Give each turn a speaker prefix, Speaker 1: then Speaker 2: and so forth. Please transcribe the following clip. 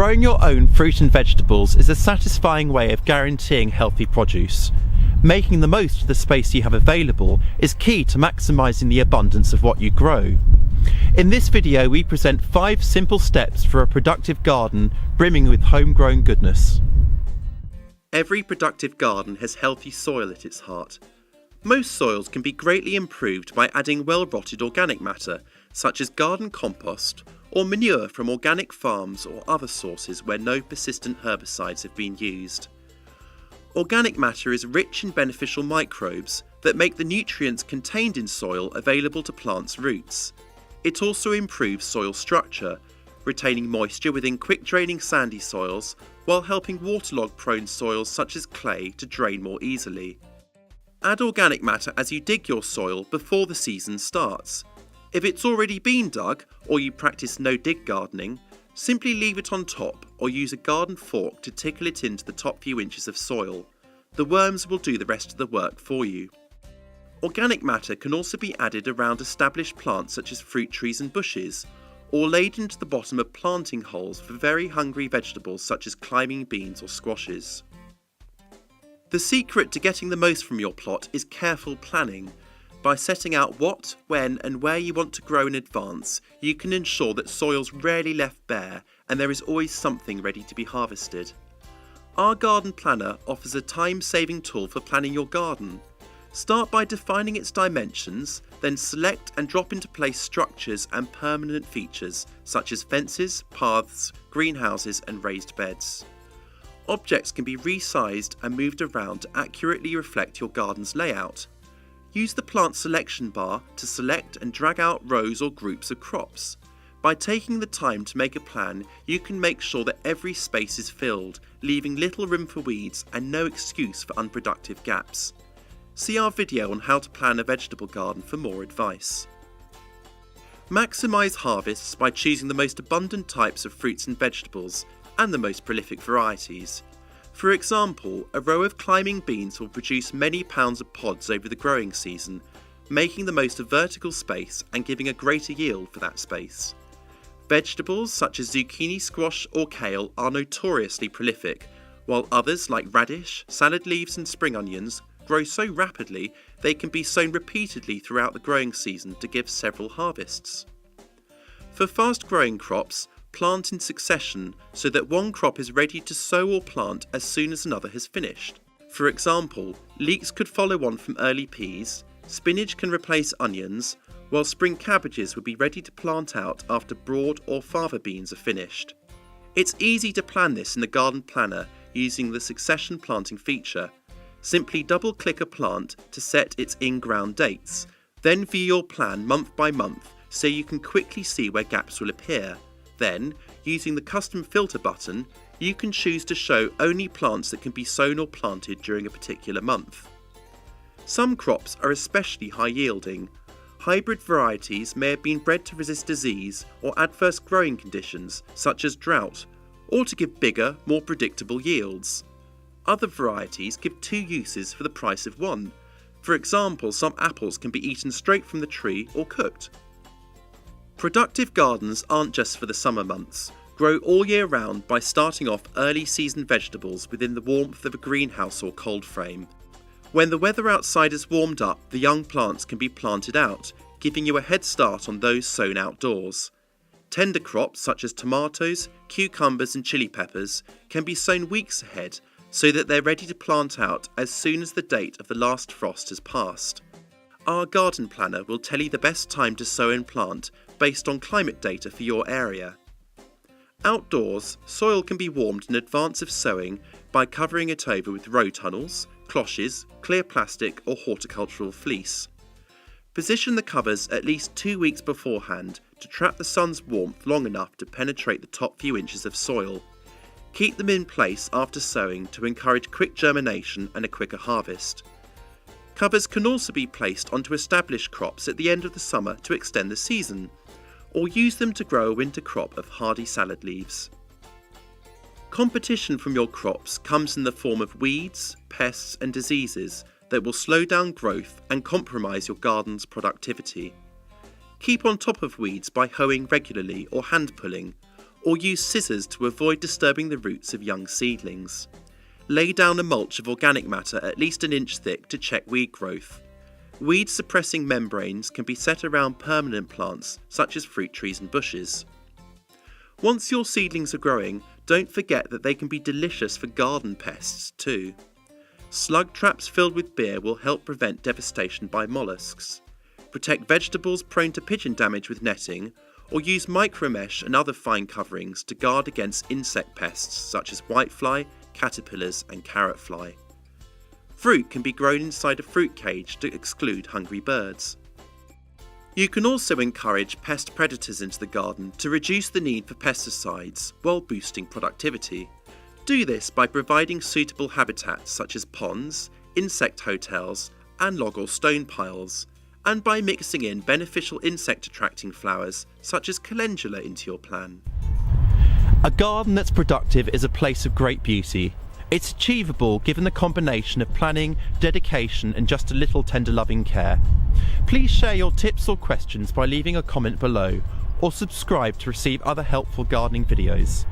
Speaker 1: Growing your own fruit and vegetables is a satisfying way of guaranteeing healthy produce. Making the most of the space you have available is key to maximising the abundance of what you grow. In this video we present 5 simple steps for a productive garden brimming with homegrown goodness. Every productive garden has healthy soil at its heart. Most soils can be greatly improved by adding well-rotted organic matter, such as garden compost, or manure from organic farms or other sources where no persistent herbicides have been used. Organic matter is rich in beneficial microbes that make the nutrients contained in soil available to plants' roots. It also improves soil structure, retaining moisture within quick-draining sandy soils while helping waterlog-prone soils such as clay to drain more easily. Add organic matter as you dig your soil before the season starts. If it's already been dug, or you practice no-dig gardening, simply leave it on top or use a garden fork to tickle it into the top few inches of soil. The worms will do the rest of the work for you. Organic matter can also be added around established plants such as fruit trees and bushes, or laid into the bottom of planting holes for very hungry vegetables such as climbing beans or squashes. The secret to getting the most from your plot is careful planning. By setting out what, when and where you want to grow in advance, you can ensure that soil's rarely left bare and there is always something ready to be harvested. Our garden planner offers a time-saving tool for planning your garden. Start by defining its dimensions, then select and drop into place structures and permanent features such as fences, paths, greenhouses and raised beds. Objects can be resized and moved around to accurately reflect your garden's layout. Use the plant selection bar to select and drag out rows or groups of crops. By taking the time to make a plan, you can make sure that every space is filled, leaving little room for weeds and no excuse for unproductive gaps. See our video on how to plan a vegetable garden for more advice. Maximise harvests by choosing the most abundant types of fruits and vegetables and the most prolific varieties. For example, a row of climbing beans will produce many pounds of pods over the growing season, making the most of vertical space and giving a greater yield for that space. Vegetables such as zucchini, squash or kale are notoriously prolific, while others like radish, salad leaves and spring onions grow so rapidly they can be sown repeatedly throughout the growing season to give several harvests. For fast-growing crops, plant in succession so that one crop is ready to sow or plant as soon as another has finished. For example, leeks could follow on from early peas, spinach can replace onions, while spring cabbages would be ready to plant out after broad or fava beans are finished. It's easy to plan this in the garden planner using the succession planting feature. Simply double-click a plant to set its in-ground dates, then view your plan month by month so you can quickly see where gaps will appear. Then, using the custom filter button, you can choose to show only plants that can be sown or planted during a particular month. Some crops are especially high yielding. Hybrid varieties may have been bred to resist disease or adverse growing conditions such as drought, or to give bigger, more predictable yields. Other varieties give 2 uses for the price of 1. For example, some apples can be eaten straight from the tree or cooked. Productive gardens aren't just for the summer months. Grow all year round by starting off early season vegetables within the warmth of a greenhouse or cold frame. When the weather outside has warmed up, the young plants can be planted out, giving you a head start on those sown outdoors. Tender crops such as tomatoes, cucumbers and chili peppers can be sown weeks ahead so that they're ready to plant out as soon as the date of the last frost has passed. Our garden planner will tell you the best time to sow and plant based on climate data for your area. Outdoors, soil can be warmed in advance of sowing by covering it over with row tunnels, cloches, clear plastic or horticultural fleece. Position the covers at least 2 weeks beforehand to trap the sun's warmth long enough to penetrate the top few inches of soil. Keep them in place after sowing to encourage quick germination and a quicker harvest. Covers can also be placed onto established crops at the end of the summer to extend the season, or use them to grow a winter crop of hardy salad leaves. Competition from your crops comes in the form of weeds, pests and diseases that will slow down growth and compromise your garden's productivity. Keep on top of weeds by hoeing regularly or hand pulling, or use scissors to avoid disturbing the roots of young seedlings. Lay down a mulch of organic matter at least an inch thick to check weed growth. Weed-suppressing membranes can be set around permanent plants such as fruit trees and bushes. Once your seedlings are growing, don't forget that they can be delicious for garden pests too. Slug traps filled with beer will help prevent devastation by mollusks. Protect vegetables prone to pigeon damage with netting, or use micromesh and other fine coverings to guard against insect pests such as whitefly, caterpillars and carrot fly. Fruit can be grown inside a fruit cage to exclude hungry birds. You can also encourage pest predators into the garden to reduce the need for pesticides while boosting productivity. Do this by providing suitable habitats such as ponds, insect hotels and log or stone piles, and by mixing in beneficial insect-attracting flowers such as calendula into your plan.
Speaker 2: A garden that's productive is a place of great beauty. It's achievable given the combination of planning, dedication and just a little tender loving care. Please share your tips or questions by leaving a comment below, or subscribe to receive other helpful gardening videos.